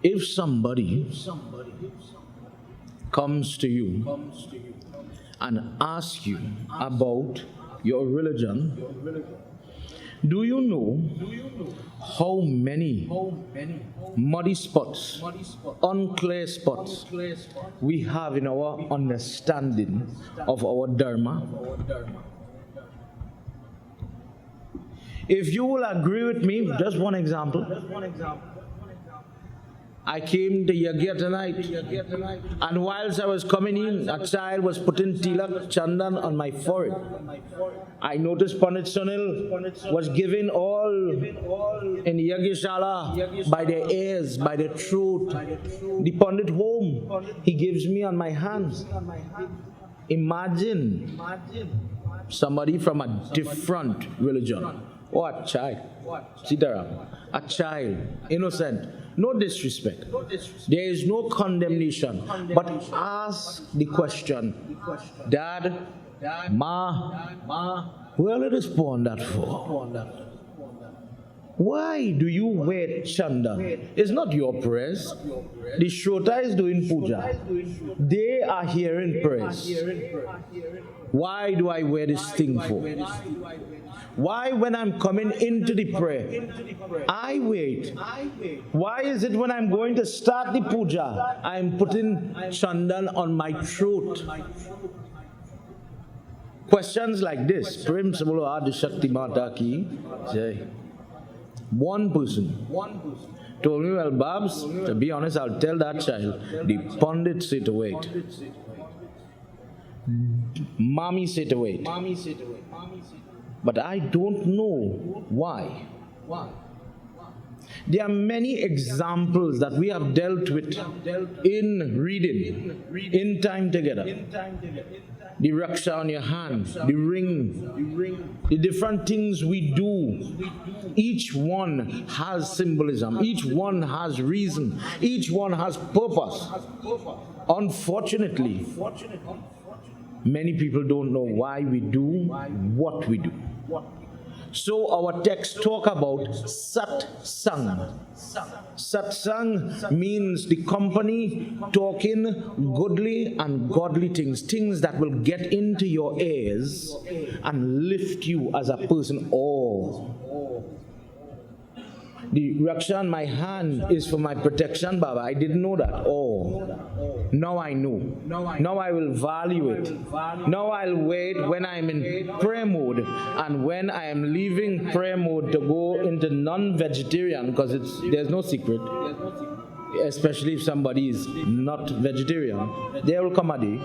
If somebody comes to you and asks you about your religion, do you know how many muddy spots, unclear spots we have in our understanding of our Dharma? If you will agree with me, just one example. I came to Yagna tonight, and whilst I was coming in, a child was putting tilak chandan on my forehead. I noticed Pundit Sunil was giving all in Yagishala by the ears, by the throat. The Pundit home, he gives me on my hands. Imagine somebody from a different religion. What child? Sitaram. A child, innocent. No disrespect. There is no condemnation. But ask the question, Dad, Ma, where did this pawn that for? Why do you wear chandan? It's not your prayers. The Shrota is doing puja. They are hearing prayers. Why do I wear this thing for? Why when I'm coming into the prayer, I wait? Why is it when I'm going to start the puja, I'm putting chandan on my throat? Questions like this. Prem Sabolo Adi Shakti Mata Ki Jai. One person told me, well, Babs, to be honest, I'll tell that child, the Pundit said to wait. Mommy said to wait. But I don't know why. There are many examples that we have dealt with in reading, in time together. The raksha on your hand, the ring, the different things we do. Each one has symbolism. Each one has reason. Each one has purpose. Unfortunately, many people don't know why we do what we do. So our text talk about satsang. Satsang means the company talking goodly and godly things, things that will get into your ears and lift you as a person. The raksha on my hand is for my protection, Baba. I didn't know that. Now I know. Now I will value it. Now I'll wait when I'm in prayer mode and when I am leaving prayer mode to go into non-vegetarian, because there's no secret. Especially if somebody is not vegetarian, there will come a day.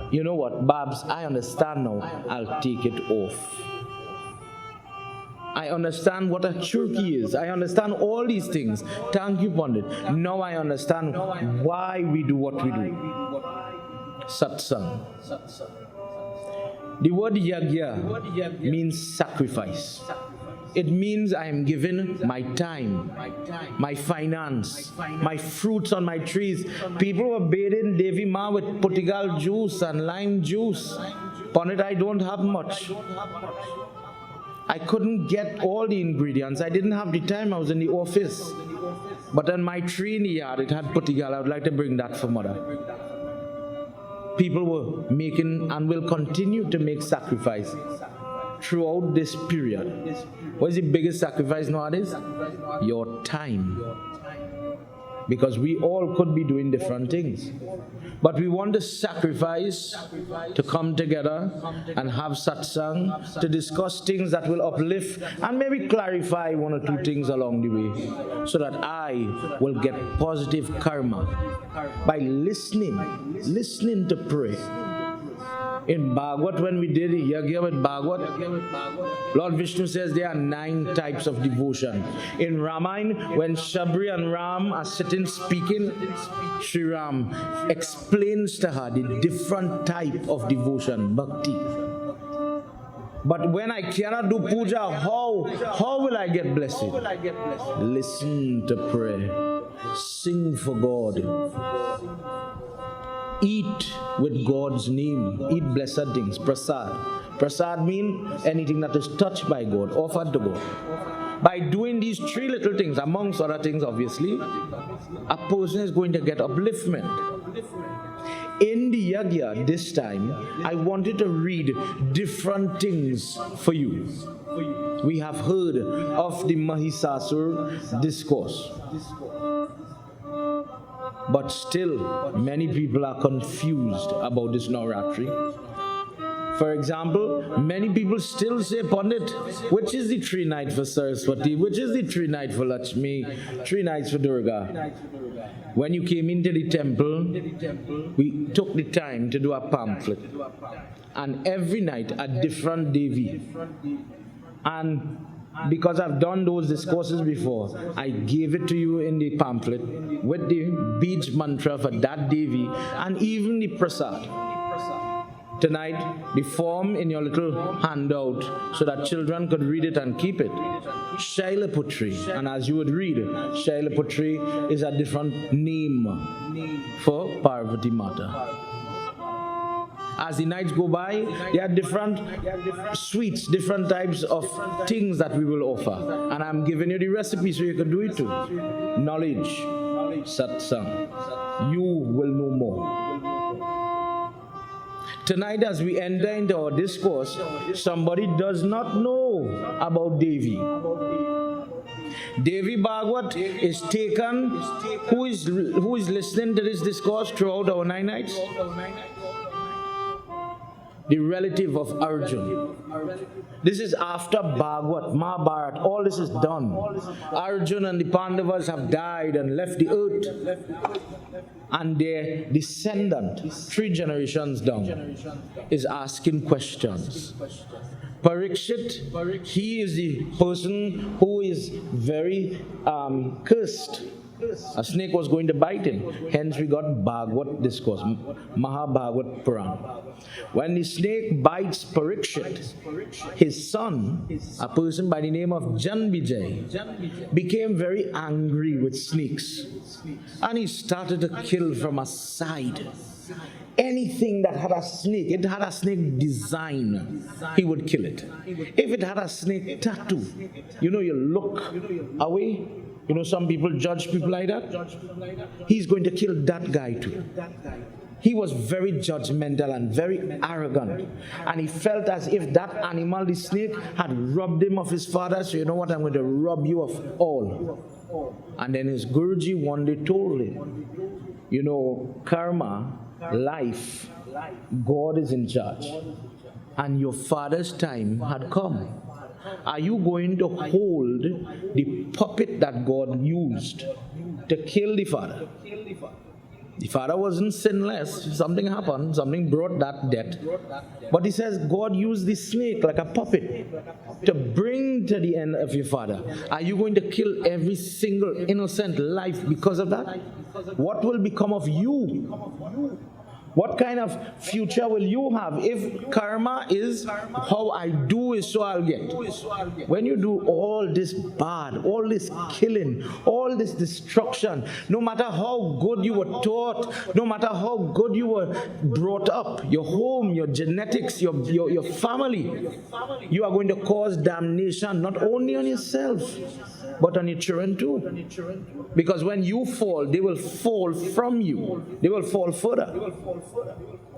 You know what, Babs? I understand now. I'll take it off. I understand what a churki is. I understand all these things. Thank you, Pundit. Now I understand why we do what we do. Satsang. The word yagya means sacrifice. It means I am giving my time, my finance, my fruits on my trees. People were bathing Devi Ma with putigal juice and lime juice. Pundit, I don't have much. I couldn't get all the ingredients. I didn't have the time. I was in the office. But on my tree in the yard, it had putigal. I would like to bring that for mother. People were making and will continue to make sacrifice throughout this period. What is the biggest sacrifice nowadays? Your time. Because we all could be doing different things. But we want to sacrifice to come together and have satsang, to discuss things that will uplift and maybe clarify one or two things along the way, so that I will get positive karma by listening to pray. In Bhagavad, when we did Yagya with Bhagavad, Lord Vishnu says there are 9 types of devotion. In Ramayana, when Shabri and Ram are sitting speaking, Sri Ram explains to her the different type of devotion, bhakti. But when I cannot do puja, how will I get blessed? Listen to prayer. Sing for God. Eat with God's name. Eat blessed things. Prasad. Prasad means anything that is touched by God, offered to God. by doing these three little things, amongst other things obviously, a person is going to get upliftment. In the Yagya this time, I wanted to read different things for you. We have heard of the Mahisasur discourse, but still many people are confused about this Navratri. For example, many people still say, Pundit, which is the 3 night for Saraswati, which is the 3 night for Lakshmi, 3 nights for Durga. When you came into the temple, we took the time to do a pamphlet. And every night a different Devi. And because I've done those discourses before, I gave it to you in the pamphlet with the Bij mantra for that Devi and even the prasad. Tonight, the form in your little handout so that children could read it and keep it. Shailaputri. And as you would read, Shailaputri is a different name for Parvati Mata. As the nights go by, there are different sweets, different types of things that we will offer. And I'm giving you the recipe so you can do it too. Knowledge, satsang. You will know more. Tonight, as we enter into our discourse, somebody does not know about Devi. Devi Bhagwat is taken. Who is listening to this discourse throughout our 9 nights? The relative of Arjun. This is after Bhagwat, Mahabharat, all this is done. Arjun and the Pandavas have died and left the earth. And their descendant, 3 generations down, is asking questions. Parikshit, he is the person who is very cursed. A snake was going to bite him. Hence we got Bhagwat discourse, Mahabhagwat Purana. When the snake bites Parikshit, his son, a person by the name of Janvijay, became very angry with snakes. And he started to kill from a side. Anything that had a snake, it had a snake design, he would kill it. If it had a snake tattoo, you look away. Some people judge people like that. He's going to kill that guy too. He was very judgmental and very arrogant. And he felt as if that animal, the snake, had robbed him of his father. So you know what, I'm going to rob you of all. And then his Guruji one day told him, karma, life, God is in charge. And your father's time had come. Are you going to hold the puppet that God used to kill the father? The father wasn't sinless. Something happened. Something brought that death. But he says God used the snake like a puppet to bring to the end of your father. Are you going to kill every single innocent life because of that? What will become of you? What kind of future will you have if karma is how I do is so I'll get? When you do all this bad, all this killing, all this destruction, no matter how good you were taught, no matter how good you were brought up, your home, your genetics, your family, you are going to cause damnation not only on yourself, but on your children too. Because when you fall, they will fall from you. They will fall further.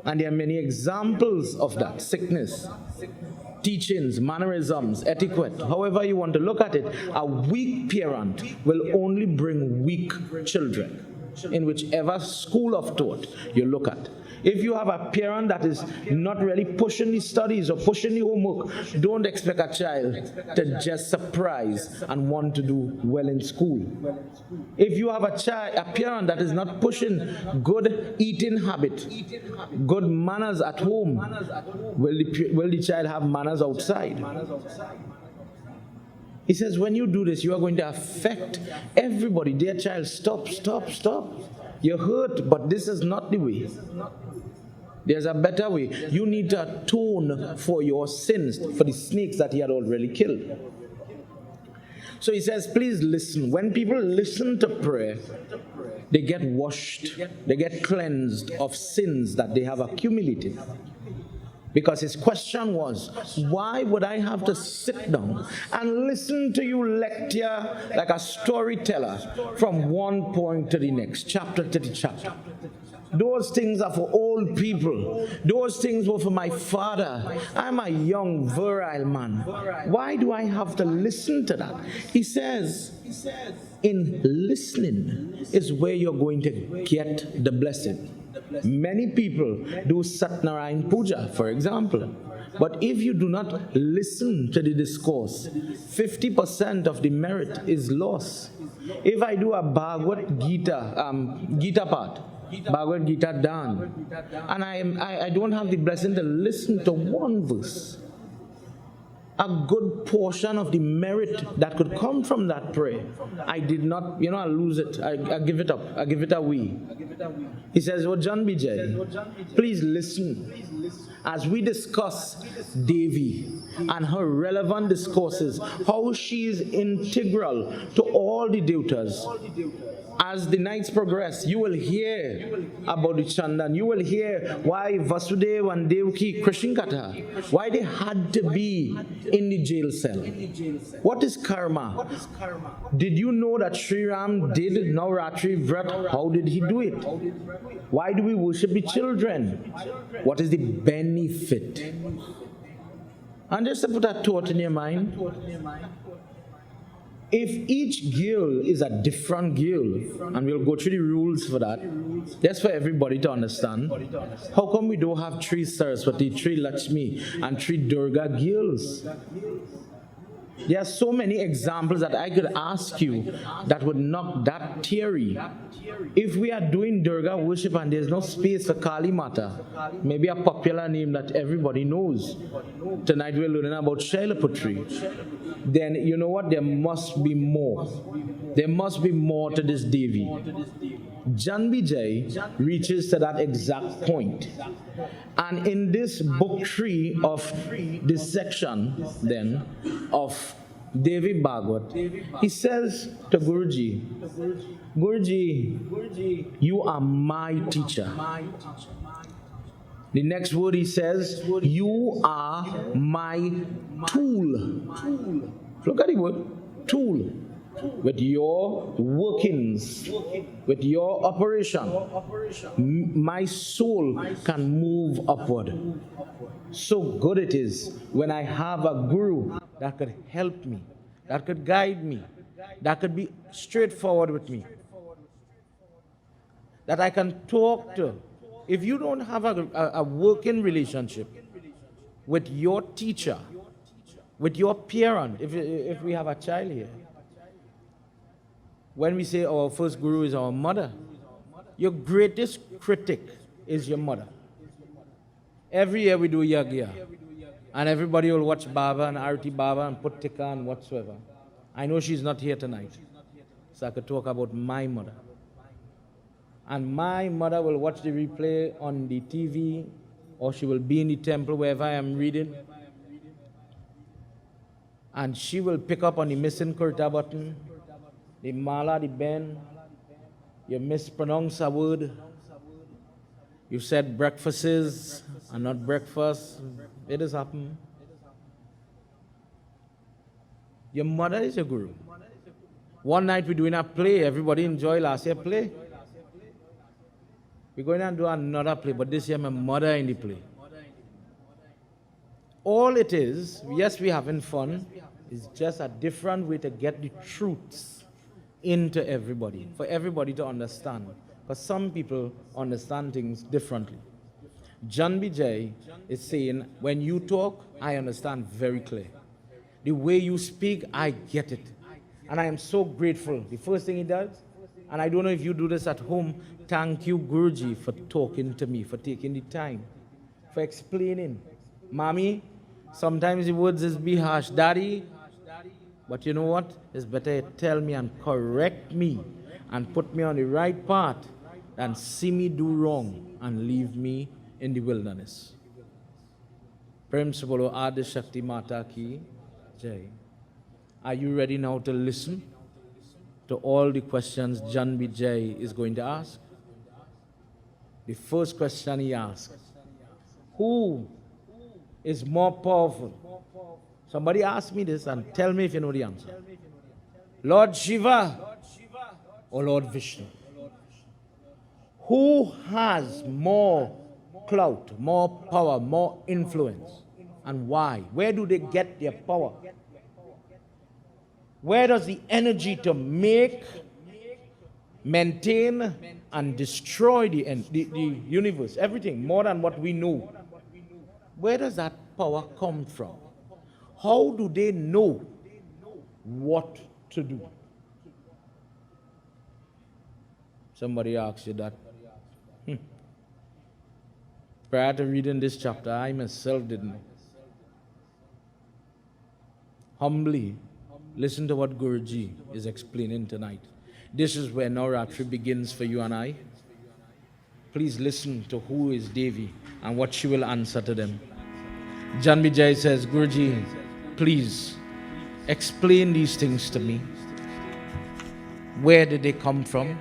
And there are many examples of that. Sickness, teachings, mannerisms, etiquette, however you want to look at it. A weak parent will only bring weak children in whichever school of thought you look at. If you have a parent that is not really pushing the studies or pushing the homework, don't expect a child to just surprise and want to do well in school. If you have a parent that is not pushing good eating habit, good manners at home, will the child have manners outside? He says, when you do this, you are going to affect everybody. Dear child, stop. You're hurt, but this is not the way. There's a better way. You need to atone for your sins, for the snakes that he had already killed. So he says, please listen. When people listen to prayer, they get washed. They get cleansed of sins that they have accumulated. Because his question was, why would I have to sit down and listen to you lecture like a storyteller from one point to the next, chapter to the chapter? Those things are for old people. Those things were for my father. I'm a young, virile man. Why do I have to listen to that? He says, in listening is where you're going to get the blessing. Many people do Satnarayan Puja, for example. But if you do not listen to the discourse, 50% of the merit is lost. If I do a Bhagavad Gita part, Bhagavad Gita done, and I don't have the blessing to listen to one verse, a good portion of the merit that could come from that prayer, I did not, I lose it. I give it up. I give it away. He says, oh, John Bijay, please listen as we discuss Devi and her relevant discourses, how she is integral to all the devatas. As the nights progress, you will hear about the Chandan. You will hear why Vasudeva and Devaki Krishnakatha, why they had to be in the jail cell. What is karma? Did you know that Sri Ram did Raatri Vrat? How did he do it? Why do we worship the children? What is the benefit? And just to put that thought in your mind, if each girl is a different girl, and we'll go through the rules for that, just for everybody to understand, how come we don't have 3 Saraswati, 3 Lakshmi, and 3 Durga girls? There are so many examples that I could ask you that would knock that theory. If we are doing Durga worship and there's no space for Kali Mata, maybe a popular name that everybody knows. Tonight we're learning about Shailaputri. Then you know what? There must be more. There must be more to this Devi. Janvijay reaches to that exact point. And in this book 3 of this section then of Devi Bhagavad, he says to Guruji, Guruji, you are my teacher. The next word he says, you are my tool. Look at the word, tool. With your workings, with your operation, my soul can move upward. So good it is when I have a guru that could help me, that could guide me, that could be straightforward with me, that I can talk to. If you don't have a working relationship with your teacher, with your parent, if we have a child here, when we say our first guru is our mother, your greatest critic is your mother. Every year we do Yagna, and everybody will watch Baba and Arti Baba and put Tikka and whatsoever. I know she's not here tonight, so I could talk about my mother. And my mother will watch the replay on the TV, or she will be in the temple wherever I am reading, and she will pick up on the missing kurta button, the mala, the ben, you mispronounce a word, you said breakfasts and not breakfast, it has happened. Your mother is your guru. One night we're doing a play, everybody enjoyed last year play. We're going to do another play, but this year my mother in the play. All it is, yes, we're having fun, is just a different way to get the truths into everybody, for everybody to understand. Because some people understand things differently. Janvi Jai is saying, when you talk, I understand very clear. The way you speak, I get it. And I am so grateful. The first thing he does, and I don't know if you do this at home, thank you, Guruji, for talking to me, for taking the time, for explaining. Mommy, sometimes the words is be harsh. Daddy, but you know what? It's better you tell me and correct me and put me on the right path than see me do wrong and leave me in the wilderness. Prem se bolo Adi Shakti Mata ki Jai. Are you ready now to listen to all the questions Janvi Jai is going to ask? The first question he asks, who is more powerful? Somebody ask me this and tell me if you know the answer. Lord Shiva or Lord Vishnu? Who has more clout, more power, more influence? And why? Where do they get their power? Where does the energy to make, maintain, and destroy the universe, everything, more than what we know, where does that power come from? How do they know what to do? Somebody asked you that. Prior to reading this chapter, I myself didn't know. Humbly, listen to what Guruji is explaining tonight. This is where Raatri begins for you and I. Please listen to who is Devi and what she will answer to them. Jan Vijay says, Guruji, please explain these things to me. Where did they come from?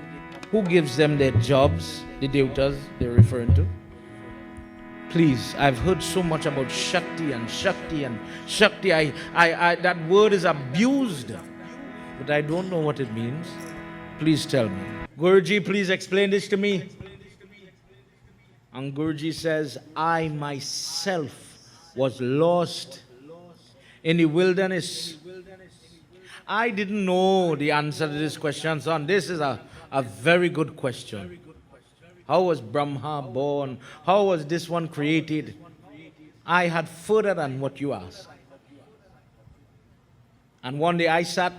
Who gives them their jobs, the devatas they're referring to? Please, I've heard so much about Shakti and Shakti and Shakti. That word is abused, but I don't know what it means. Please tell me. Guruji, please explain this to me. And Guruji says, I myself was lost in the wilderness. I didn't know the answer to this question, son. This is a very good question. How was Brahma born? How was this one created? I had further than what you asked. And one day I sat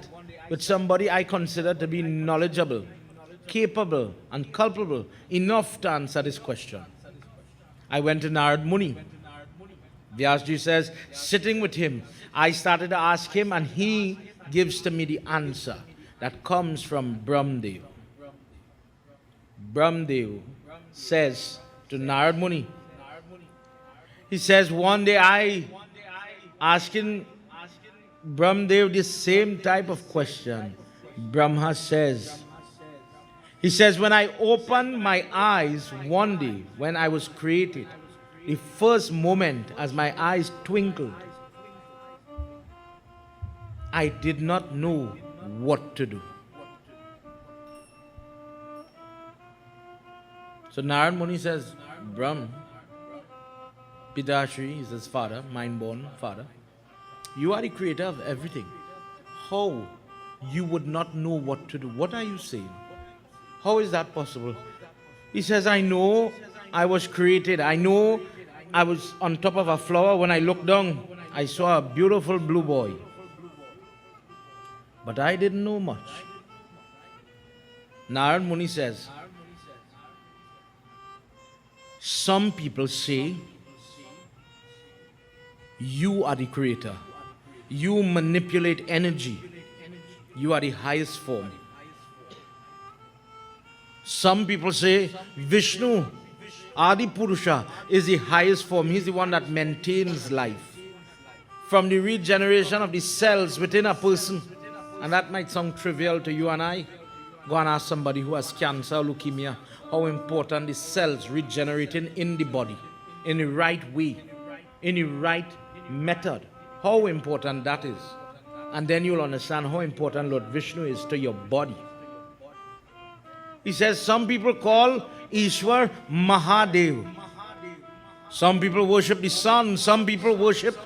with somebody I considered to be knowledgeable, capable, and culpable enough to answer this question. I went to Narad Muni. Vyasji says, sitting with him, I started to ask him, and he gives to me the answer that comes from Brahmdev. Brahmdev says to Narad Muni, he says, one day I asking Brahmdev this same type of question. Brahma says, he says, when I opened my eyes one day when I was created, the first moment as my eyes twinkled, I did not know what to do. So Narad Muni says, Brahm, Pitashri is his father, mind-born father. You are the creator of everything. How you would not know what to do? What are you saying? How is that possible? He says, I know I was created. I know I was on top of a flower. When I looked down, I saw a beautiful blue boy. But I didn't know much. Narad Muni says, some people say, you are the creator. You manipulate energy. You are the highest form. Some people say, Vishnu, Adi Purusha, is the highest form. He's the one that maintains life. From the regeneration of the cells within a person. And that might sound trivial to you and I. Go and ask somebody who has cancer or leukemia how important the cells regenerating in the body, in the right way, in the right method, how important that is. And then you'll understand how important Lord Vishnu is to your body. He says some people call Ishwar Mahadev. Some people worship the sun, some people worship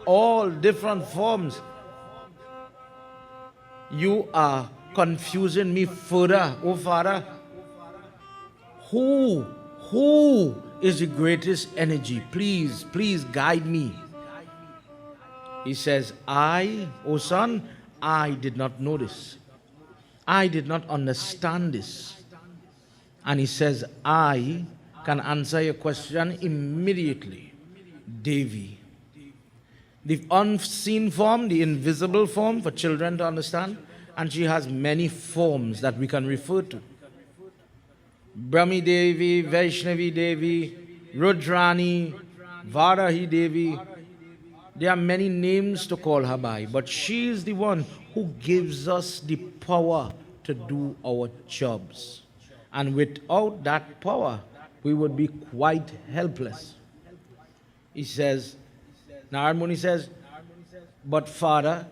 all different forms. You are confusing me further, oh Father. Who is the greatest energy? Please guide me. He says, oh son, I did not know this. I did not understand this. And he says, I can answer your question immediately. Devi. The unseen form, the invisible form for children to understand, and she has many forms that we can refer to. Brahmi Devi, Vaishnavi Devi, Rudrani, Varahi Devi. There are many names to call her by, but she is the one who gives us the power to do our jobs. And without that power, we would be quite helpless. He says, Narad Muni says, but Father,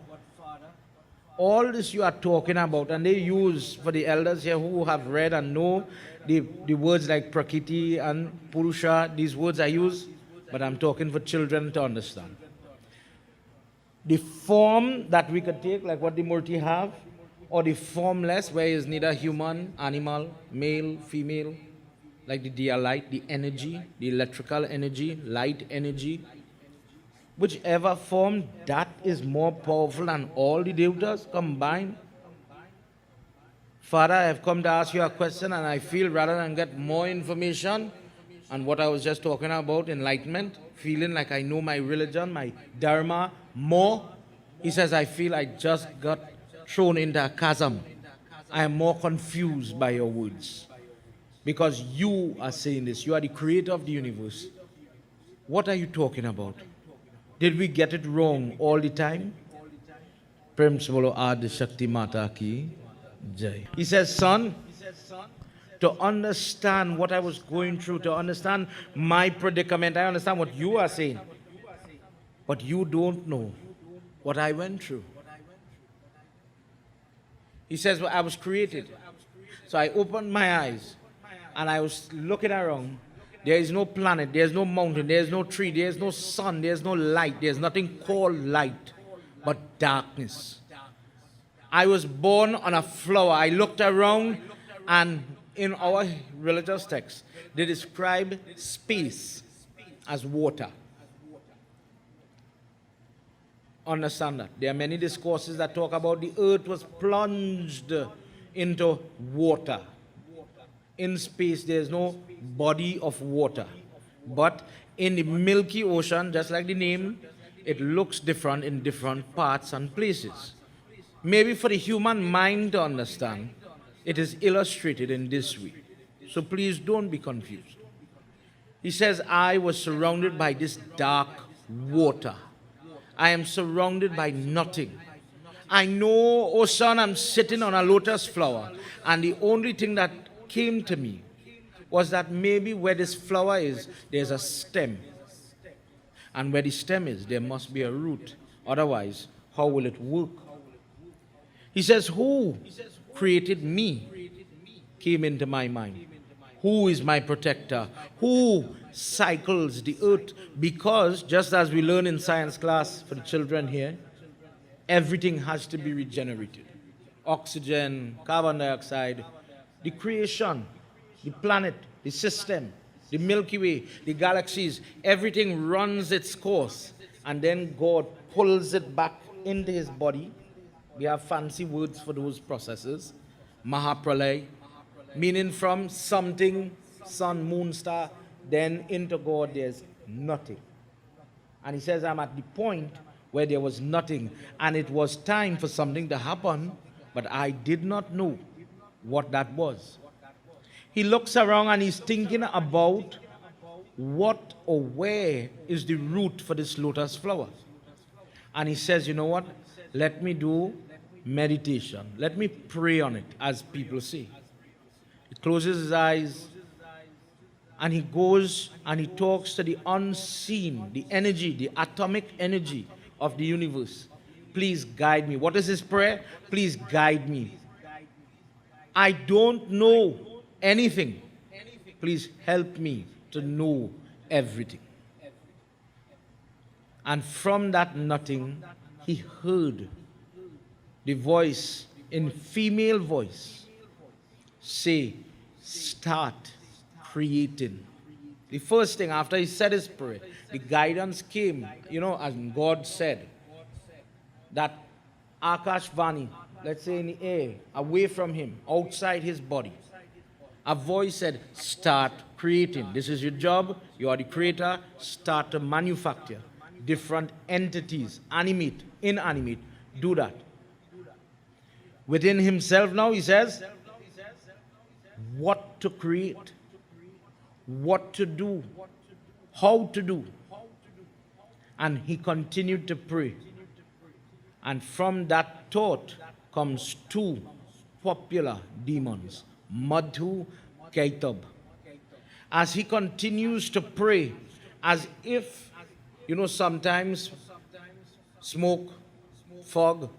all this you are talking about, and they use, for the elders here who have read and know the words like Prakriti and Purusha, these words I use, but I'm talking for children to understand. The form that we could take, like what the Murti have, or the formless, where is neither human, animal, male, female, like the dia light, the energy, the electrical energy, light energy, whichever form, that is more powerful than all the devatas combined. Father, I have come to ask you a question, and I feel rather than get more information on what I was just talking about, enlightenment, feeling like I know my religion, my Dharma more, he says, I feel I just got thrown into a chasm. I am more confused by your words. Because you are saying this. You are the creator of the universe. What are you talking about? Did we get it wrong all the time? Prem se bolo Adi Shakti Mata ki jai. He says, son, to understand what I was going through, to understand my predicament, I understand what you are saying. But you don't know what I went through. He says, well, I was created. So I opened my eyes and I was looking around. There is no planet, there is no mountain, there is no tree, there is no sun, there is no light, there is nothing called light, but darkness. I was born on a flower. I looked around, and in our religious text, they describe space as water. Understand that. There are many discourses that talk about the earth was plunged into water. In space, there is no body of water. But in the Milky Ocean, just like the name, it looks different in different parts and places. Maybe for the human mind to understand, it is illustrated in this way. So please don't be confused. He says, I was surrounded by this dark water. I am surrounded by nothing. I know, oh son, I'm sitting on a lotus flower, and the only thing that came to me was that maybe where this flower is, there's a stem. And where the stem is, there must be a root. Otherwise, how will it work? He says, who created me came into my mind. Who is my protector? Who cycles the earth? Because just as we learn in science class for the children here, everything has to be regenerated. Oxygen, carbon dioxide, the creation, the planet, the system, the Milky Way, the galaxies, everything runs its course, and then God pulls it back into his body. We have fancy words for those processes. Mahapralay, meaning from something, sun, moon, star, then into God there's nothing. And he says, I'm at the point where there was nothing, and it was time for something to happen, but I did not know what that was. He looks around and he's thinking about what or where is the root for this lotus flower. And he says, you know what? Let me do meditation. Let me pray on it, as people say. He closes his eyes and he goes and he talks to the unseen, the energy, the atomic energy of the universe. Please guide me. What is his prayer? Please guide me. I don't know anything. Please help me to know everything. And from that nothing, he heard the voice in female voice say, start creating. The first thing after he said his prayer, the guidance came, as God said, that Akash Vani, let's say in the air, away from him, outside his body, a voice said, start creating. This is your job. You are the creator. Start to manufacture different entities, animate, inanimate. Do that. Within himself now, he says, what to create, what to do, how to do. And he continued to pray. And from that thought comes two popular demons, Madhu, Kaitab. As he continues to pray, as if You know, sometimes smoke, fog,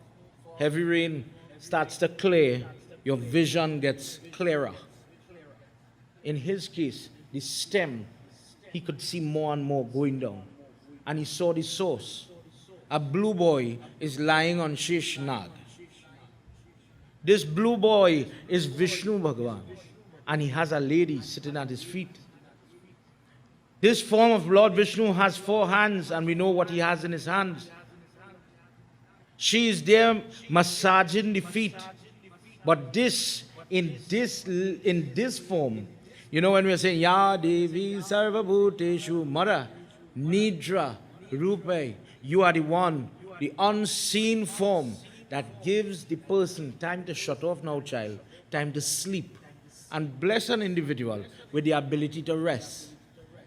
heavy rain starts to clear, your vision gets clearer. In his case, the stem, he could see more and more going down. And he saw the source. A blue boy is lying on Shesh Nag. This blue boy is Vishnu Bhagavan. And he has a lady sitting at his feet. This form of Lord Vishnu has 4 hands, and we know what he has in his hands. She is there massaging the feet. But in this form, you know, when we are saying, Ya Devi Sarva Bhuteshu Mara Nidra Rupe, you are the one, the unseen form that gives the person time to shut off now, child, time to sleep, and bless an individual with the ability to rest.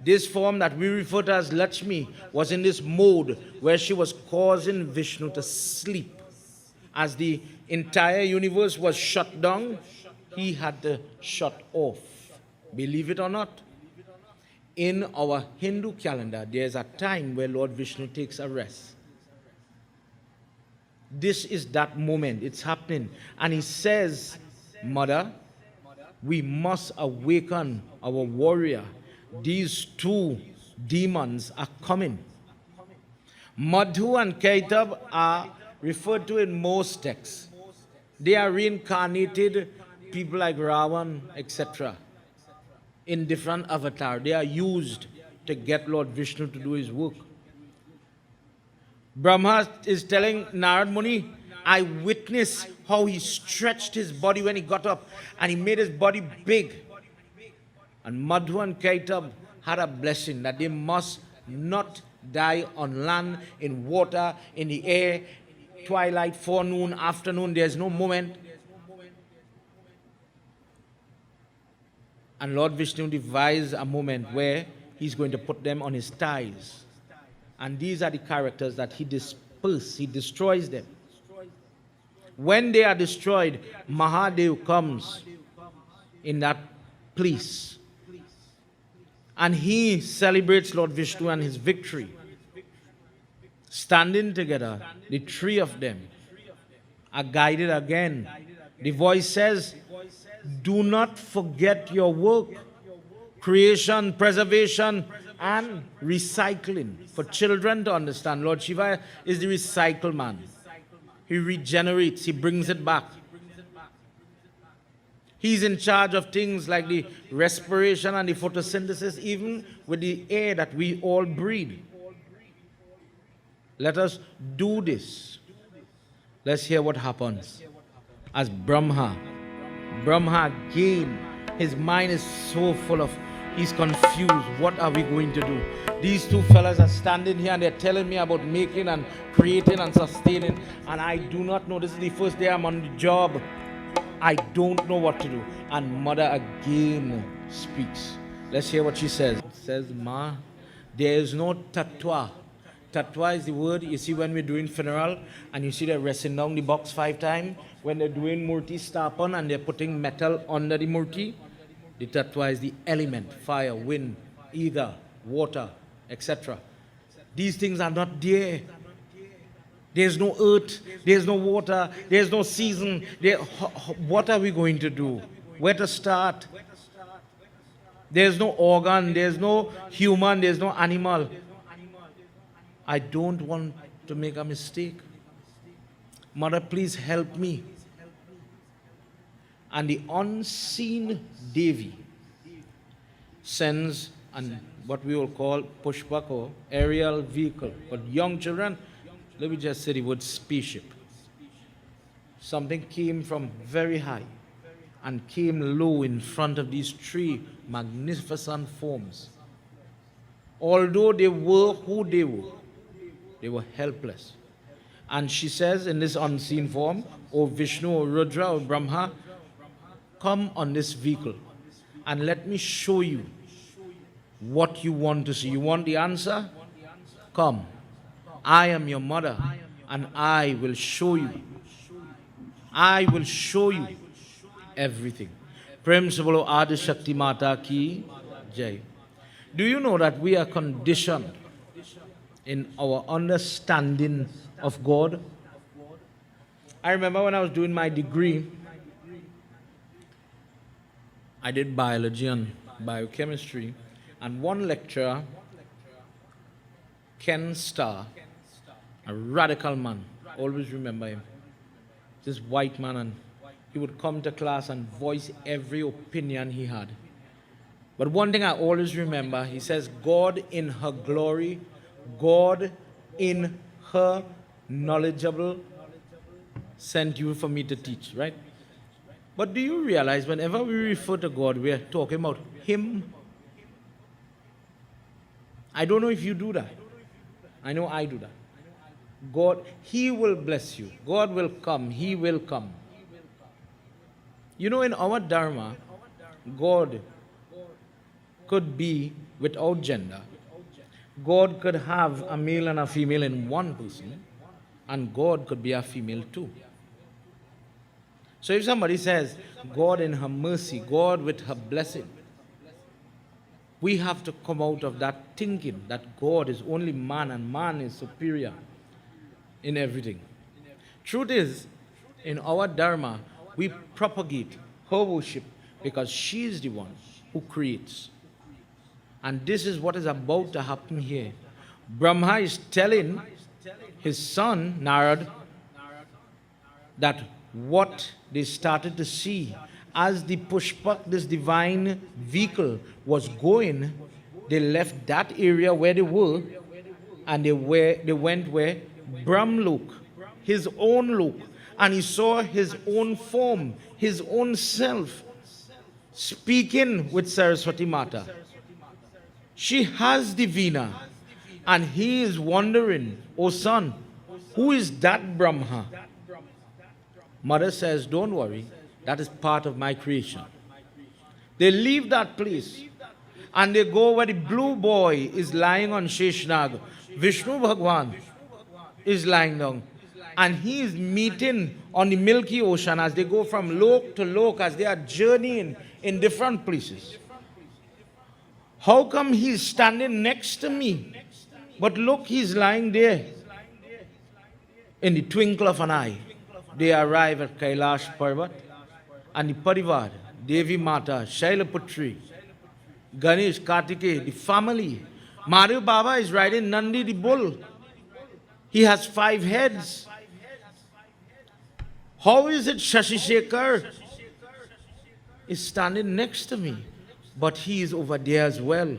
This form that we refer to as Lakshmi was in this mode where she was causing Vishnu to sleep. As the entire universe was shut down, he had to shut off. Believe it or not, in our Hindu calendar, there's a time where Lord Vishnu takes a rest. This is that moment. It's happening. And he says, Mother, we must awaken our warrior. These 2 demons are coming. Madhu and Kaitab are referred to in most texts. They are reincarnated people like Ravan, etc. in different avatars. They are used to get Lord Vishnu to do his work. Brahma is telling Narad Muni, I witnessed how he stretched his body when he got up, and he made his body big. And Madhu and Kaitab had a blessing that they must not die on land, in water, in the air, twilight, forenoon, afternoon. There's no moment. And Lord Vishnu devised a moment where he's going to put them on his thighs. And these are the characters that he disperses, he destroys them. When they are destroyed, Mahadev comes in that place. And he celebrates Lord Vishnu and his victory. Standing together, the 3 of them are guided again. The voice says, do not forget your work, creation, preservation, and recycling. For children to understand, Lord Shiva is the recycle man. He regenerates, he brings it back. He's in charge of things like the respiration and the photosynthesis, even with the air that we all breathe. Let us do this. Let's hear what happens. As Brahma again, his mind is so full of, he's confused. What are we going to do? These 2 fellas are standing here and they're telling me about making and creating and sustaining, and I do not know. This is the first day I'm on the job. I don't know what to do. And Mother again speaks. Let's hear what she says. It says, Ma, there is no tattva. Tattva is the word you see when we're doing funeral, and you see they're resting down the box 5 times. When they're doing murti stapan and they're putting metal under the murti, the tattva is the element, fire, wind, ether, water, etc. These things are not there. There's no earth, there's no water, there's no season. What are we going to do? Where to start? There's no organ, there's no human, there's no animal. I don't want to make a mistake. Mother, please help me. And the unseen Devi sends what we will call pushpak or aerial vehicle. But young children, let me just say the word spaceship. Something came from very high and came low in front of these 3 magnificent forms. Although they were who they were helpless. And she says in this unseen form, O Vishnu, O Rudra, O Brahma, come on this vehicle and let me show you what you want to see. You want the answer? Come. I am your mother and I will show you. I will show you everything. Prem se bolo Adi Shakti Mata ki Jai. Do you know that we are conditioned in our understanding of God. I remember when I was doing my degree, I did biology and biochemistry, and one lecturer, Ken Starr, a radical man, always remember him, this white man, and he would come to class and voice every opinion he had. But one thing I always remember, he says, God in her glory, God in her knowledgeable sent you for me to teach, right? But do you realize whenever we refer to God, we are talking about Him? I don't know if you do that. I know I do that. God, He will bless you. God will come. He will come. You know, in our Dharma, God could be without gender. God could have a male and a female in one person, and God could be a female too. So if somebody says, God in her mercy, God with her blessing, we have to come out of that thinking that God is only man and man is superior in everything. Truth is, in our Dharma, we propagate her worship because she is the one who creates. And this is what is about to happen here. Brahma is telling his son, Narad, that what they started to see as the Pushpak, this divine vehicle, was going, they left that area where they were, and they went where Brahmlok, his own look, and he saw his own form, his own self, speaking with Saraswati Mata. She has the Veena, and he is wondering, oh son, who is that Brahma? Mother says, don't worry, that is part of my creation. They leave that place and they go where the blue boy is lying on Sheshnag. Vishnu Bhagwan is lying down, and he is meeting on the Milky Ocean as they go from lok to lok, as they are journeying in different places. How come he's standing next to me? But look, he's lying there. In the twinkle of an eye, they arrive at Kailash Parvat, and the Parivar, Devi Mata, Shailaputri, Ganesh, Kartike, the family. Mario Baba is riding Nandi the bull. He has 5 heads. How is it Shashi Shekhar is standing next to me? But he is over there as well.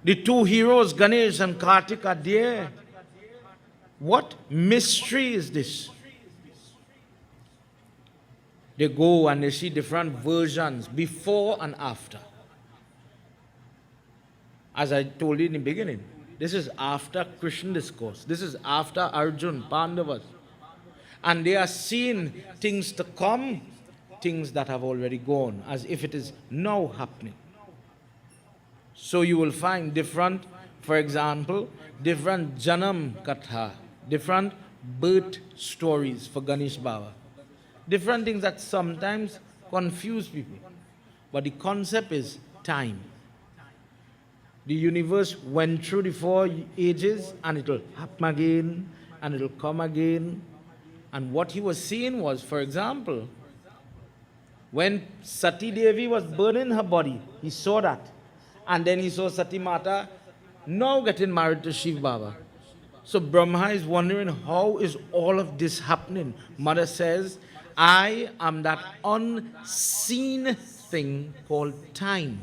The 2 heroes, Ganesh and Kartik, are there. What mystery is this? They go and they see different versions before and after. As I told you in the beginning, this is after Krishna discourse. This is after Arjun, Pandavas. And they are seeing things to come, things that have already gone, as if it is now happening. So you will find different, for example, different Janam Katha, different birth stories for Ganesh Baba. Different things that sometimes confuse people. But the concept is time. The universe went through the 4 ages, and it will happen again, and it will come again. And what he was seeing was, for example, when Sati Devi was burning her body, he saw that. And then he saw Sati Mata now getting married to Shiva Baba. So Brahma is wondering, how is all of this happening? Mother says, I am that unseen thing called time.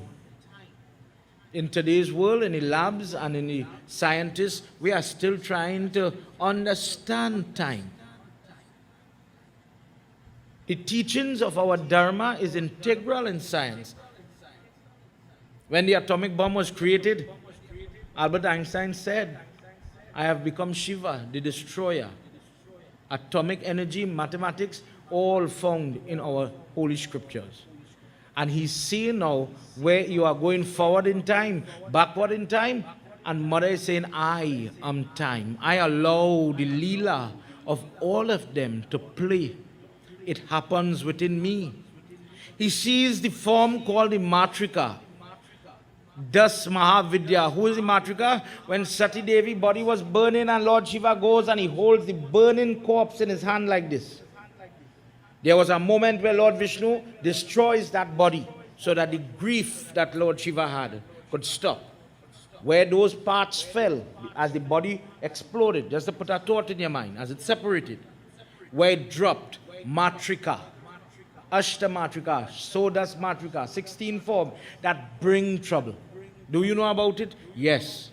In today's world, in the labs and in the scientists, we are still trying to understand time. The teachings of our Dharma is integral in science. When the atomic bomb was created, Albert Einstein said, I have become Shiva, the destroyer. Atomic energy, mathematics, all found in our holy scriptures. And he's seeing now where you are going forward in time, backward in time, and Mother is saying, I am time. I allow the Leela of all of them to play. It happens within me. He sees the form called the Matrika. Das Mahavidya. Who is the Matrika? When Sati Devi body was burning and Lord Shiva goes and he holds the burning corpse in his hand like this. There was a moment where Lord Vishnu destroys that body so that the grief that Lord Shiva had could stop. Where those parts fell as the body exploded, just to put a thought in your mind, as it separated. Where it dropped, Matrika, Ashta Matrika, Sodas Matrika, 16 form that bring trouble. Do you know about it? Yes.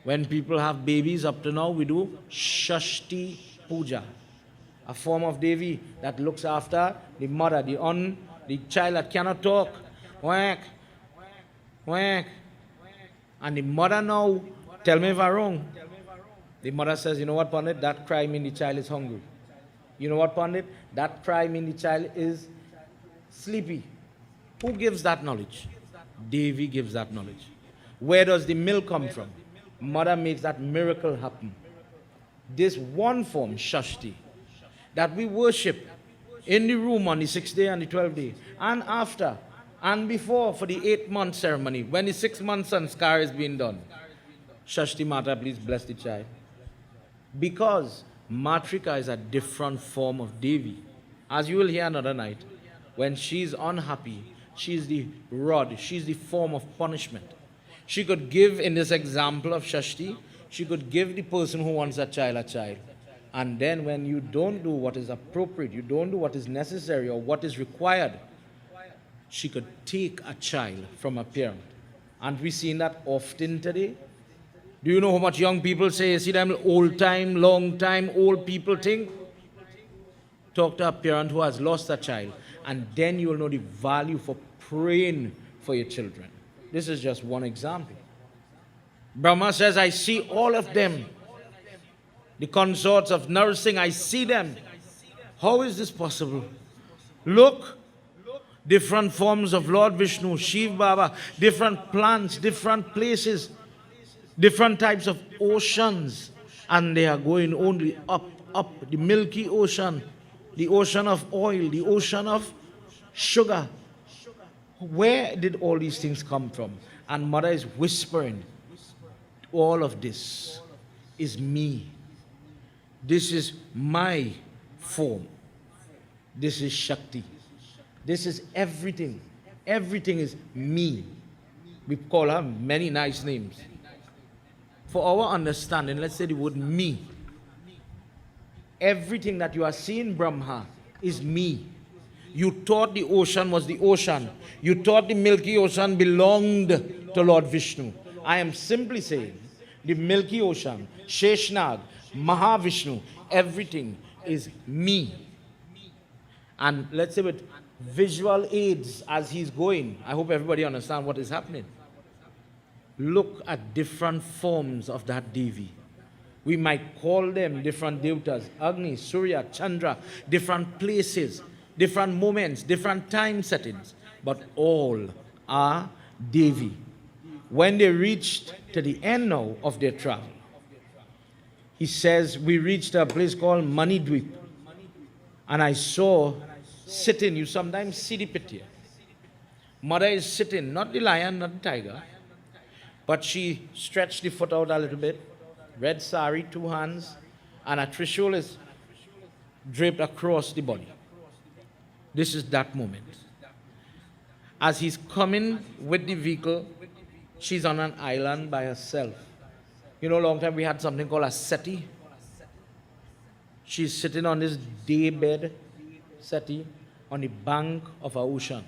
When people have babies up to now, we do Shashti Puja, a form of Devi that looks after the mother, the child that cannot talk. Whack, whack. And the mother now, tell me if I'm wrong. The mother says, you know what, Pundit? That cry means the child is hungry. You know what, Pundit? That cry means the child is sleepy. Who gives that knowledge? Devi gives that knowledge. Where does the milk come from? Mother makes that miracle happen. This one form, Shashti, that we worship in the room on the 6th day and the 12th day, and after, and before for the 8-month ceremony, when the 6-month sanskar is being done. Shashti Mata, please bless the child. Because Matrika is a different form of Devi. As you will hear another night, when she's unhappy, she's the rod, she's the form of punishment. She could give, in this example of Shashti, she could give the person who wants a child. And then when you don't do what is appropriate, you don't do what is necessary or what is required, she could take a child from a parent. And we've seen that often today. Do you know how much young people say, see them old time, long time, old people thing? Talk to a parent who has lost a child, and then you will know the value for praying for your children. This is just one example. Brahma says, I see all of them. The consorts of nursing, I see them. How is this possible? Look, different forms of Lord Vishnu, Shiva Baba, different plants, different places, different types of oceans. And they are going only up, the Milky Ocean, the ocean of oil, the ocean of sugar. Where did all these things come from? And Mother is whispering, all of this is me. This is my form. This is Shakti. This is everything. Everything is me. We call her many nice names. For our understanding, let's say the word me. Everything that you are seeing, Brahma, is me. You thought the ocean was the ocean. You thought the Milky Ocean belonged to Lord Vishnu. I am simply saying, the Milky Ocean, Sheshnag, Mahavishnu, everything is me. And let's say with visual aids as he's going, I hope everybody understands what is happening. Look at different forms of that Devi. We might call them different devatas, Agni, Surya, Chandra, different places, different moments, different time settings, but all are Devi. When they reached to the end now of their travel, he says, we reached a place called Manidweep, and I saw sitting, you sometimes see the picture. Mother is sitting, not the lion, not the tiger, but she stretched the foot out a little bit, red sari, 2 hands, and a trishul is draped across the body. This is that moment. As he's coming with the vehicle, she's on an island by herself. You know, a long time we had something called a seti. She's sitting on this day bed, seti, on the bank of an ocean.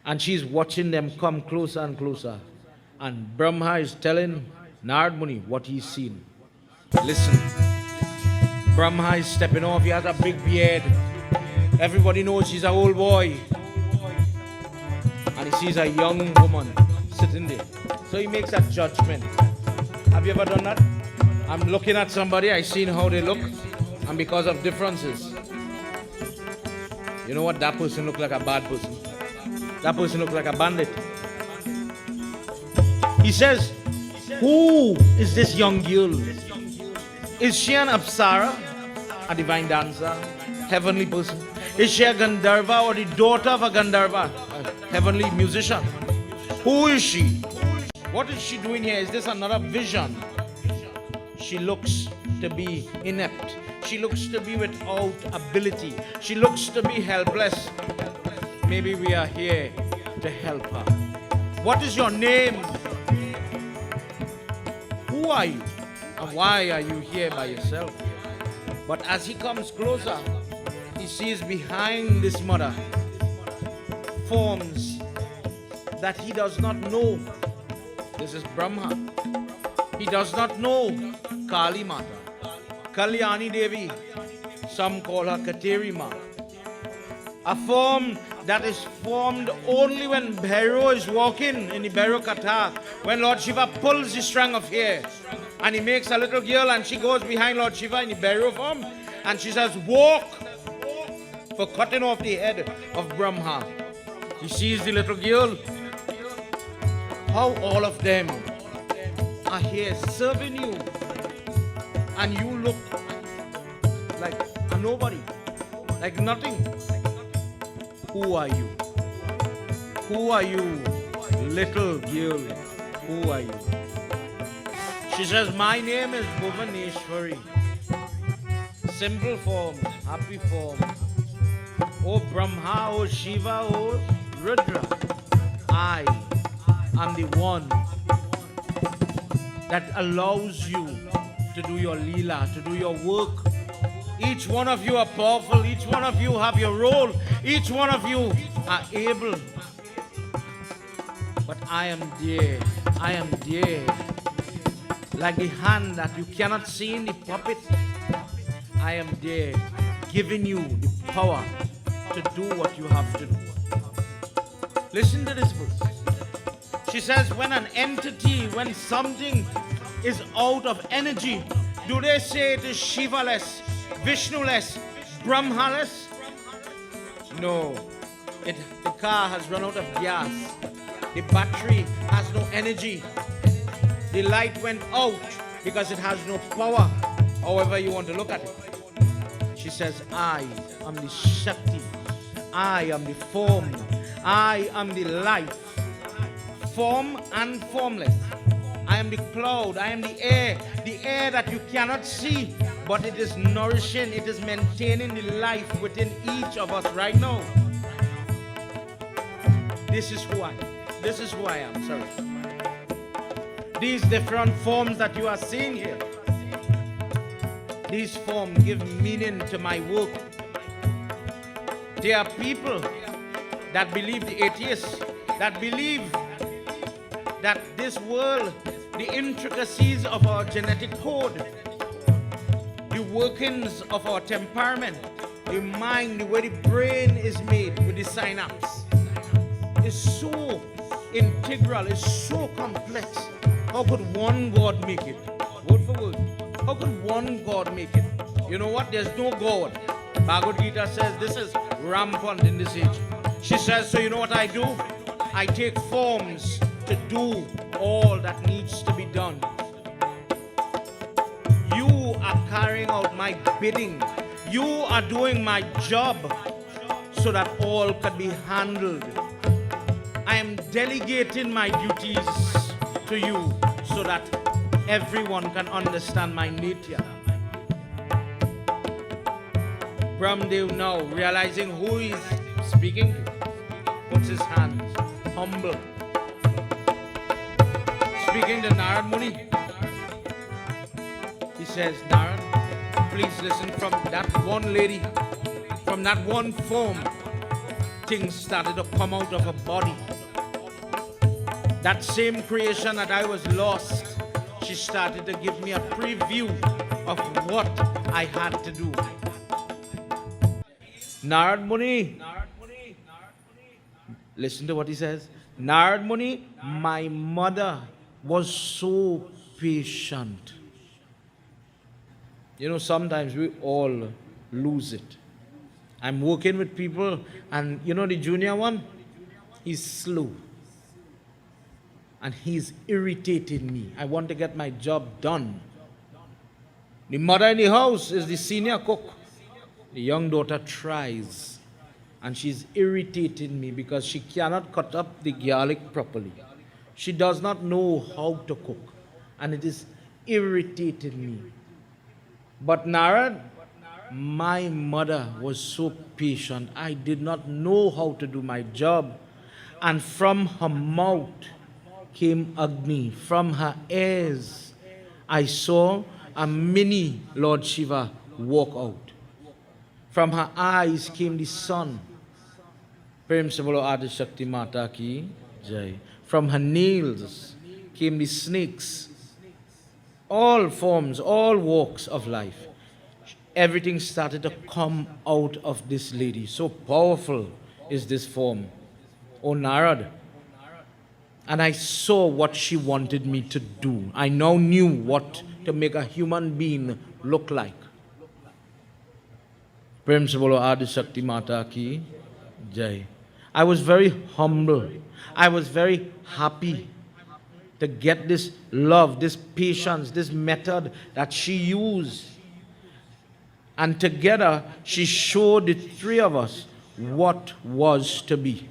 And she's watching them come closer and closer. And Brahma is telling Narad Muni what he's seen. Listen. Brahma is stepping off. He has a big beard. Everybody knows he's an old boy. And he sees a young woman sitting there. So he makes a judgment. Have you ever done that? I'm looking at somebody, I've seen how they look, and because of differences, you know what? That person looks like a bad person. That person looks like a bandit. He says, who is this young girl? Is she an Apsara, a divine dancer, heavenly person? Is she a Gandharva or the daughter of a Gandharva, a heavenly musician? Who is she? What is she doing here? Is this another vision? She looks to be inept. She looks to be without ability. She looks to be helpless. Maybe we are here to help her. What is your name? Who are you? And why are you here by yourself? But as he comes closer, he sees behind this mother forms that he does not know. This is Brahma. He does not know Kali Mata, Kalyani Devi. Some call her Kateri Ma. A form that is formed only when Bhairo is walking in the Bhairo Katha. When Lord Shiva pulls the strand of hair and he makes a little girl and she goes behind Lord Shiva in the Bhairo form and she says, walk, for cutting off the head of Brahma. He sees the little girl. How all of them are here serving you and you look like a nobody, like nothing. Who are you? Who are you, little girl? Who are you? She says, my name is Bhuvaneshwari. Simple form, happy form. Oh Brahma, oh Shiva, oh Rudra. I am the one that allows you to do your leela, to do your work. Each one of you are powerful. Each one of you have your role. Each one of you are able. But I am there. I am there. Like the hand that you cannot see in the puppet. I am there, giving you the power to do what you have to do. Listen to this verse. She says, when an entity, when something is out of energy, do they say it is Shiva-less, Vishnu-less, Brahma-less? No. The car has run out of gas. The battery has no energy. The light went out because it has no power. However you want to look at it. She says, I am the Shakti. I am the form. I am the life. Form and formless. I am the cloud. I am the air that you cannot see, but it is nourishing, it is maintaining the life within each of us right now. This is who I am. This is who I am, sorry. These different forms that you are seeing here, these forms give meaning to my work. There are people that believe, the atheists, that believe that this world, the intricacies of our genetic code, the workings of our temperament, the mind, the way the brain is made with the synapse, is so integral, is so complex. How could one God make it? Word for word. How could one God make it? You know what? There's no God. Bhagavad Gita says this is rampant in this age. She says, so you know what I do? I take forms to do all that needs to be done. You are carrying out my bidding. You are doing my job so that all can be handled. I am delegating my duties to you so that everyone can understand my nature. Brahmdev now, realizing who he is speaking to, puts his hands humble. Speaking to Narad Muni, he says, Narad, please listen, from that one lady, from that one form, things started to come out of her body. That same creation that I was lost, she started to give me a preview of what I had to do. Narad Muni, listen to what he says. Narad Muni, my mother was so patient. You know, sometimes we all lose it. I'm working with people and you know the junior one, he's slow. And he's irritating me. I want to get my job done. The mother in the house is the senior cook. The young daughter tries and she's irritating me because she cannot cut up the garlic properly. She does not know how to cook, and it is irritating me. But Narad, my mother was so patient. I did not know how to do my job. And from her mouth came Agni. From her ears, I saw a mini Lord Shiva walk out. From her eyes came the sun. Prem se bolo Adi Shakti Mata ki jai. From her nails came the snakes. All forms, all walks of life. Everything started to come out of this lady. So powerful is this form. O Narad. And I saw what she wanted me to do. I now knew what to make a human being look like. Prem se bolo Adi Shakti Mata ki jai. I was very humble. I was very happy to get this love, this patience, this method that she used. And together, she showed the three of us what was to be.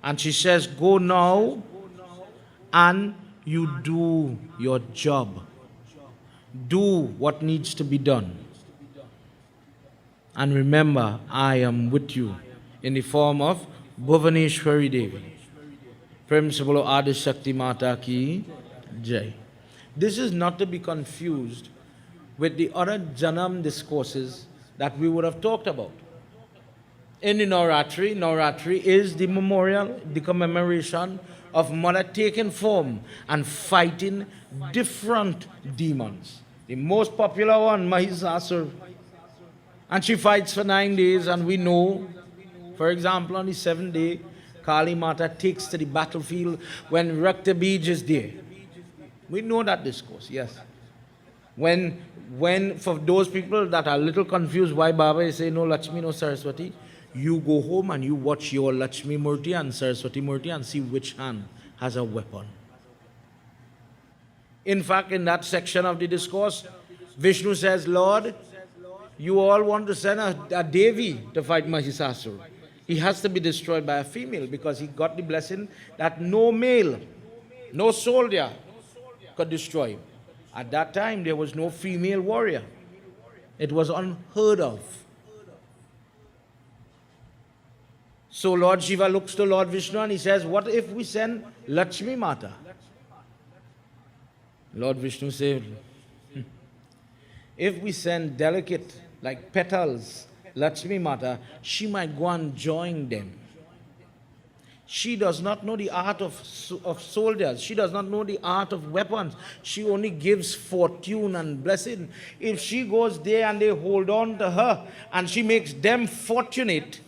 And she says, go now and you do your job. Do what needs to be done. And remember, I am with you in the form of Bhuvaneshwari Devi. Prem se bolo Adi Shakti Mata ki jai. This is not to be confused with the other Janam discourses that we would have talked about. In the Raatri, Raatri is the memorial, the commemoration of Mother taking form and fighting different demons. The most popular one, Mahisasur. And she fights for 9 days, and we know, for example, on the 7th day, Kali Mata takes to the battlefield when Rakta Bij is there. We know that discourse, yes. When for those people that are a little confused why Baba is saying no Lakshmi, no Saraswati, you go home and you watch your Lakshmi Murti and Saraswati Murti and see which hand has a weapon. In fact, in that section of the discourse, Vishnu says, Lord, you all want to send a Devi to fight Mahisasur. He has to be destroyed by a female because he got the blessing that no male, no soldier could destroy him. At that time, there was no female warrior. It was unheard of. So Lord Shiva looks to Lord Vishnu and he says, what if we send Lakshmi Mata? Lord Vishnu said, if we send delicate, like petals, Lakshmi Mata, she might go and join them. She does not know the art of soldiers. She does not know the art of weapons. She only gives fortune and blessing. If she goes there and they hold on to her and she makes them fortunate,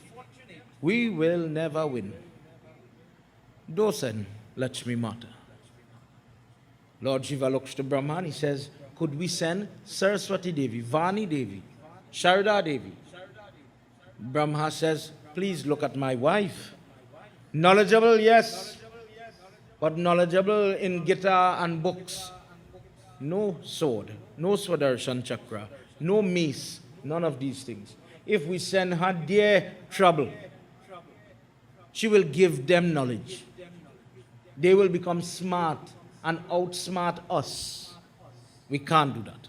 we will never win. Don't send Lakshmi Mata. Lord Shiva looks to Brahma and he says, could we send Saraswati Devi, Vani Devi, Sharda Devi? Brahma says, please look at my wife. Knowledgeable, yes, but knowledgeable in Gita and books. No sword, no Swadershan Chakra, no mace, none of these things. If we send her their trouble, she will give them knowledge. They will become smart and outsmart us. We can't do that.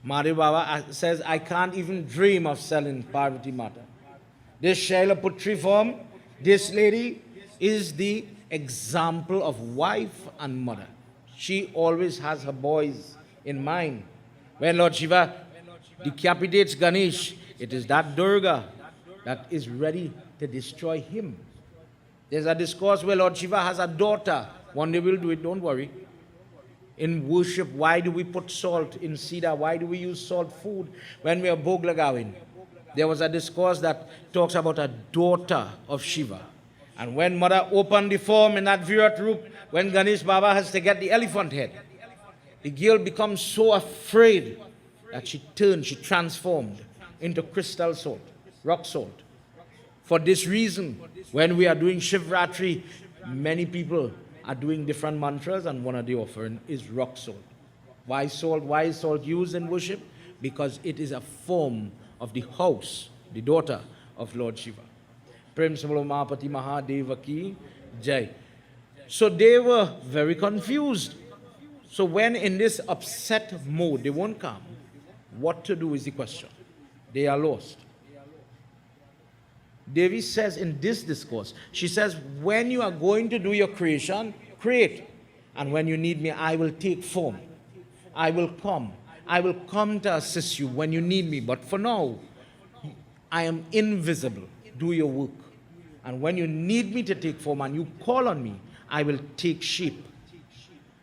Mandir Baba says, I can't even dream of selling Parvati Mata. This Shaila Putri form, this lady is the example of wife and mother. She always has her boys in mind. When Lord Shiva decapitates Ganesh, it is that Durga that is ready to destroy him. There's a discourse where Lord Shiva has a daughter. One day we'll do it, don't worry. In worship, why do we put salt in Sida? Why do we use salt food when we are Bhog Lagawin? There was a discourse that talks about a daughter of Shiva. And when Mother opened the form in that Virat Roop, when Ganesh Baba has to get the elephant head, the girl becomes so afraid that she transformed into crystal salt, rock salt. For this reason, when we are doing Shivratri, many people are doing different mantras and one of the offering is rock salt. Why salt? Why is salt used in worship? Because it is a form of the house the daughter of Lord Shiva. Prem Samalo Mahapati Mahadeva ki Jai. So they were very confused. So when in this upset mode, they won't come, what to do is the question. They are lost. Devi says in this discourse, she says, when you are going to do your creation, create. And when you need me, I will take form. I will come. I will come to assist you when you need me. But for now, I am invisible. Do your work. And when you need me to take form and you call on me, I will take shape.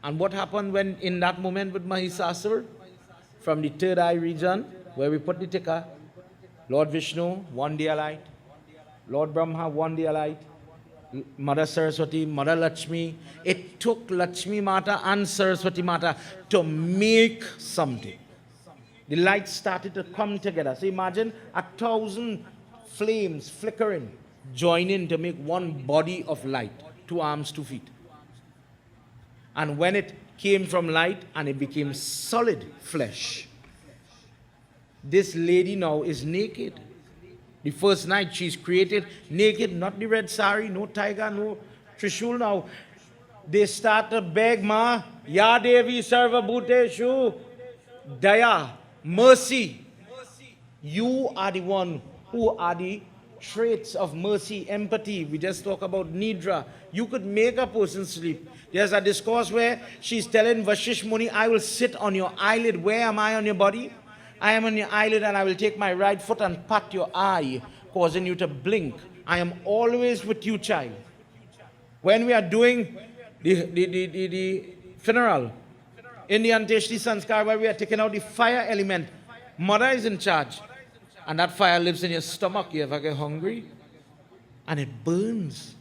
And what happened when in that moment with Mahisasur? From the third eye region, where we put the tikka, Lord Vishnu, one day light. Lord Brahma, one day light. Mother Saraswati, Mother Lakshmi. It took Lakshmi Mata and Saraswati Mata to make something. The light started to come together. So imagine 1,000 flames flickering, joining to make one body of light. 2 arms, 2 feet. And when it came from light and it became solid flesh, this lady now is naked. The first night she's created naked, not the red sari, no tiger, no trishul now. They start to beg, Ma, Ya Devi Sarva Bhuteshu, Daya, mercy. You are the one who are the traits of mercy, empathy. We just talk about Nidra. You could make a person sleep. There's a discourse where she's telling Vashish Muni, I will sit on your eyelid. Where am I on your body? I am on your eyelid, and I will take my right foot and pat your eye, causing you to blink. I am always with you, child. When we are doing the funeral, in the Anteshti Sanskar, where we are taking out the fire element, mother is in charge. And that fire lives in your stomach. You ever get hungry? And it burns.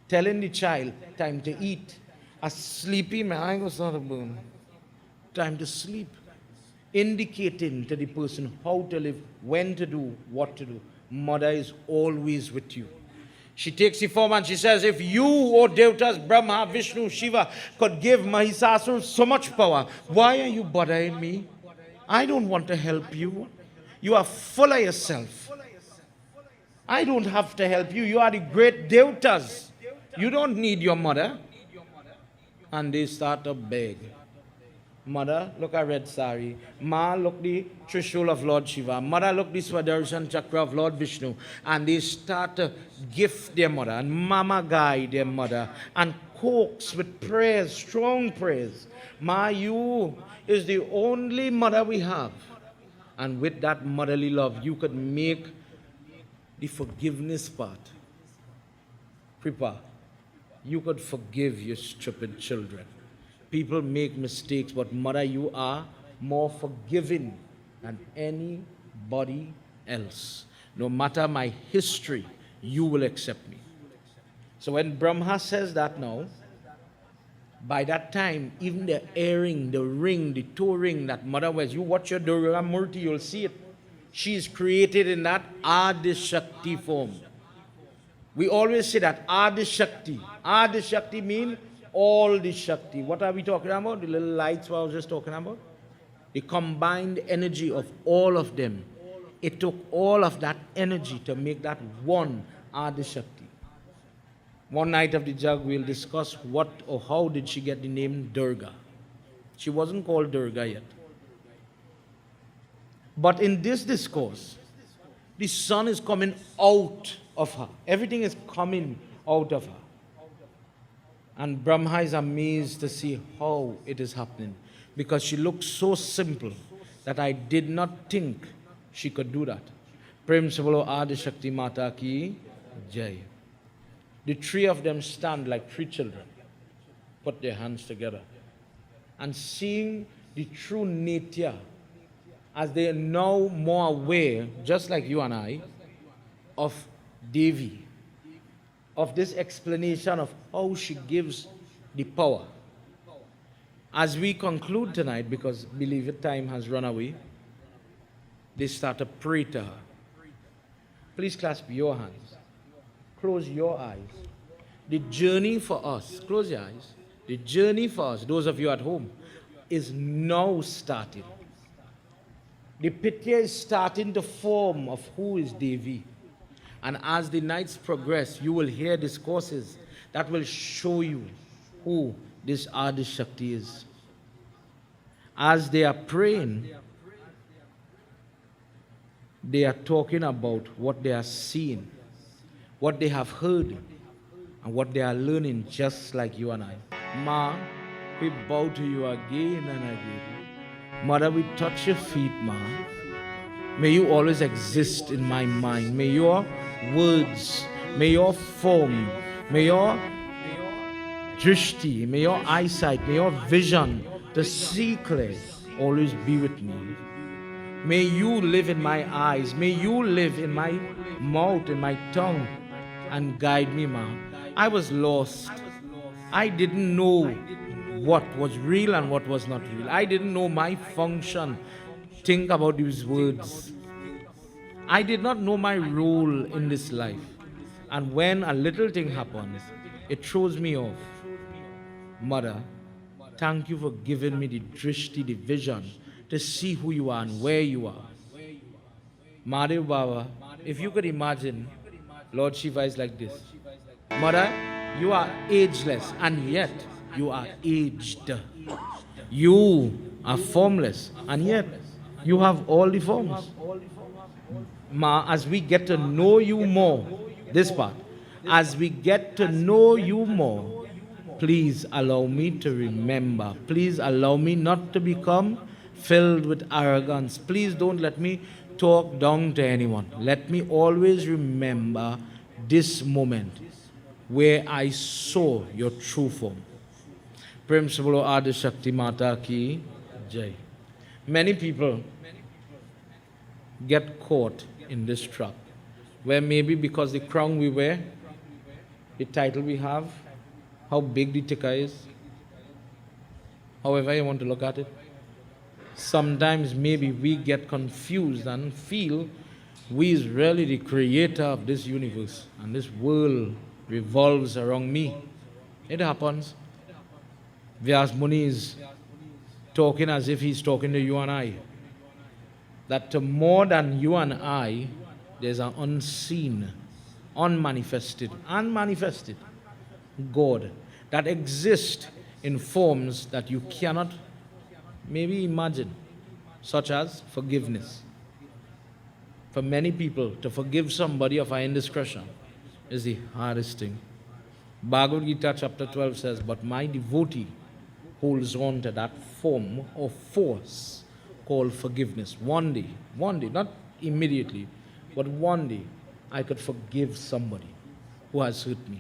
Telling the child, time to eat. A sleepy man goes not a burn. Time to sleep. Indicating to the person how to live, when to do, what to do. Mother is always with you. She takes the form and she says, if you, O Devtas, Brahma, Vishnu, Shiva, could give Mahisasur so much power, why are you bothering me? I don't want to help you. You are full of yourself. I don't have to help you. You are the great Devtas. You don't need your mother. And they start to beg. Mother, look at red sari. Ma, look the Trishul of Lord Shiva. Mother, look the Swadarsan Chakra of Lord Vishnu. And they start to gift their mother and mama guide their mother and coax with prayers, strong prayers. Ma, you is the only mother we have. And with that motherly love, you could make the forgiveness part. Kripa, you could forgive your stupid children. People make mistakes, but mother, you are more forgiving than anybody else. No matter my history, you will accept me. So when Brahma says that now, by that time, even the earring, the ring, the toe ring that mother wears, you watch your Durga Murti, you'll see it. She is created in that Adi Shakti form. We always say that Adi Shakti. Adi Shakti means all the Shakti. What are we talking about? The little lights I was just talking about? The combined energy of all of them. It took all of that energy to make that one Adi Shakti. One night of the jug, we'll discuss what or how did she get the name Durga. She wasn't called Durga yet. But in this discourse, the sun is coming out of her. Everything is coming out of her. And Brahma is amazed to see how it is happening. Because she looks so simple that I did not think she could do that. Prem Savalo Adi Shakti Mata ki Jai. The three of them stand like three children, put their hands together, and seeing the true Nitya, as they are now more aware, just like you and I, of Devi, of this explanation of how she gives the power. As we conclude tonight, because believe it, time has run away, they start to pray to her. Please clasp your hands. Close your eyes. The journey for us, close your eyes. The journey for us, those of you at home, is now starting. The picture is starting to form of who is Devi. And as the nights progress, you will hear discourses that will show you who this Adi Shakti is. As they are praying, they are talking about what they are seeing, what they have heard, and what they are learning, just like you and I. Ma, we bow to you again and again. Mother, we touch your feet, Ma. May you always exist in my mind. May your words, may your form, may your drishti, may your eyesight, may your vision to see clear always be with me. May you live in my eyes. May you live in my mouth, in my tongue, and guide me, Ma. I was lost. I didn't know what was real and what was not real. I didn't know my function. Think about these words. I did not know my role in this life. And when a little thing happens, it throws me off. Mother, thank you for giving me the drishti, the vision, to see who you are and where you are. Mahadev Baba, if you could imagine, Lord Shiva is like this. Mother, you are ageless and yet you are aged. You are formless and yet you have all the forms. Ma, as we get to know you more, this part, as we get to know you more, please allow me to remember. Please allow me not to become filled with arrogance. Please don't let me talk down to anyone. Let me always remember this moment where I saw your true form. Prem se bolo Adi Shakti Mata ki Jai. Many people get caught in this trap, where maybe because the crown we wear, the title we have, how big the tikka is, however you want to look at it, sometimes maybe we get confused and feel we is really the creator of this universe and this world revolves around me. It happens. Vyas Muni is talking as if he's talking to you and I. That to more than you and I, there's an unseen, unmanifested, unmanifested God that exists in forms that you cannot maybe imagine, such as forgiveness. For many people, to forgive somebody of our indiscretion is the hardest thing. Bhagavad Gita chapter 12 says, but my devotee holds on to that form or force called forgiveness. One day, not immediately, but one day, I could forgive somebody who has hurt me.